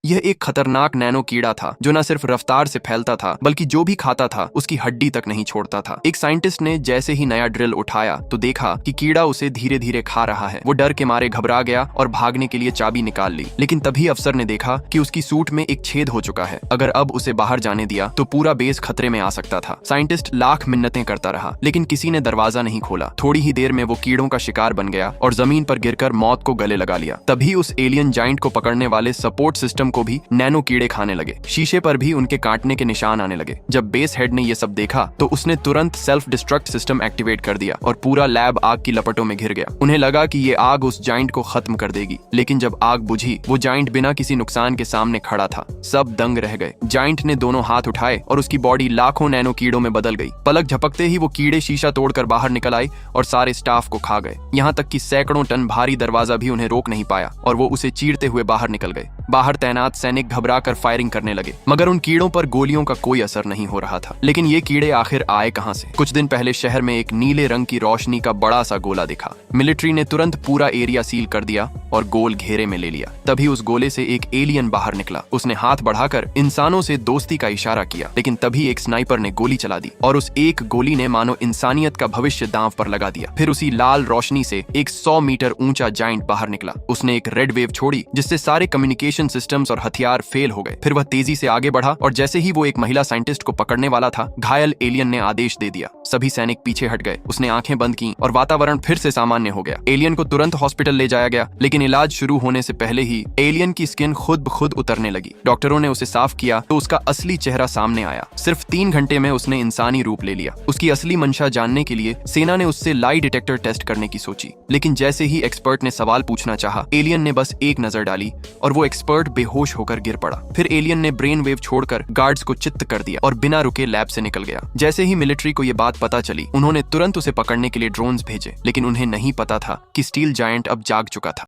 यह एक खतरनाक नैनो कीड़ा था जो न सिर्फ रफ्तार से फैलता था बल्कि जो भी खाता था उसकी हड्डी तक नहीं छोड़ता था। एक साइंटिस्ट ने जैसे ही नया ड्रिल उठाया तो देखा कि कीड़ा उसे धीरे धीरे खा रहा है। वो डर के मारे घबरा गया और भागने के लिए चाबी निकाल ली, लेकिन तभी अफसर ने देखा कि उसकी सूट में एक छेद हो चुका है। अगर अब उसे बाहर जाने दिया तो पूरा बेस खतरे में आ सकता था। साइंटिस्ट लाख मिन्नतें करता रहा लेकिन किसी ने दरवाजा नहीं खोला। थोड़ी ही देर में वो कीड़ों का शिकार बन गया और जमीन पर गिरकर मौत को गले लगा लिया। तभी उस एलियन जाइंट को पकड़ने वाले सपोर्ट सिस्टम को भी नैनो कीड़े खाने लगे। शीशे पर भी उनके काटने के निशान आने लगे। जब बेस हेड ने यह सब देखा तो उसने तुरंत सेल्फ डिस्ट्रक्ट सिस्टम एक्टिवेट कर दिया और पूरा लैब आग की लपटों में घिर गया। उन्हें लगा कि ये आग उस जाइंट को खत्म कर देगी, लेकिन जब आग बुझी वो जाइंट बिना किसी नुकसान के सामने खड़ा था। सब दंग रह गए। जाइंट ने दोनों हाथ उठाए और उसकी बॉडी लाखों नैनो कीड़ों में बदल गई। पलक झपकते ही वो कीड़े शीशा तोड़कर बाहर निकल आए और सारे स्टाफ को खा गए। यहाँ तक कि सैकड़ों टन भारी दरवाजा भी उन्हें रोक नहीं पाया और वो उसे चीरते हुए बाहर निकल गए। बाहर तैनात सैनिक घबराकर फायरिंग करने लगे, मगर उन कीड़ों पर गोलियों का कोई असर नहीं हो रहा था। लेकिन ये कीड़े आखिर आए कहां से? कुछ दिन पहले शहर में एक नीले रंग की रोशनी का बड़ा सा गोला दिखा। मिलिट्री ने तुरंत पूरा एरिया सील कर दिया और गोल घेरे में ले लिया। तभी उस गोले से एक एलियन बाहर निकला। उसने हाथ बढ़ाकर इंसानों से दोस्ती का इशारा किया, लेकिन तभी एक स्नाइपर ने गोली चला दी और उस एक गोली ने मानो इंसानियत का भविष्य दांव पर लगा दिया। फिर उसी लाल रोशनी से एक 100 मीटर ऊंचा जाइंट बाहर निकला। उसने एक रेड वेव छोड़ी जिससे सारे कम्युनिकेशन सिस्टम्स और हथियार फेल हो गए। फिर वह तेजी से आगे बढ़ा और जैसे ही वो एक महिला साइंटिस्ट को पकड़ने वाला था, घायल एलियन ने आदेश दे दिया। सभी सैनिक पीछे हट गए। उसने आंखें बंद की और वातावरण फिर से सामान्य हो गया। एलियन को तुरंत हॉस्पिटल ले जाया गया, लेकिन इलाज शुरू होने से पहले ही एलियन की स्किन खुद ब खुद उतरने लगी। डॉक्टरों ने उसे साफ किया तो उसका असली चेहरा सामने आया। सिर्फ 3 घंटे में उसने इंसानी रूप ले लिया। उसकी असली मंशा जानने के लिए सेना ने उससे लाई डिटेक्टर टेस्ट करने की सोची, लेकिन जैसे ही एक्सपर्ट ने सवाल पूछना चाहा, एलियन ने बस एक नजर डाली और वो एक्सपर्ट बेहोश होकर गिर पड़ा। फिर एलियन ने ब्रेन वेव छोड़कर गार्ड्स को चित्त कर दिया और बिना रुके लैब से निकल गया। जैसे ही मिलिट्री को ये बात पता चली, उन्होंने तुरंत उसे पकड़ने के लिए ड्रोन्स भेजे, लेकिन उन्हें नहीं पता था कि स्टील जायंट अब जाग चुका था।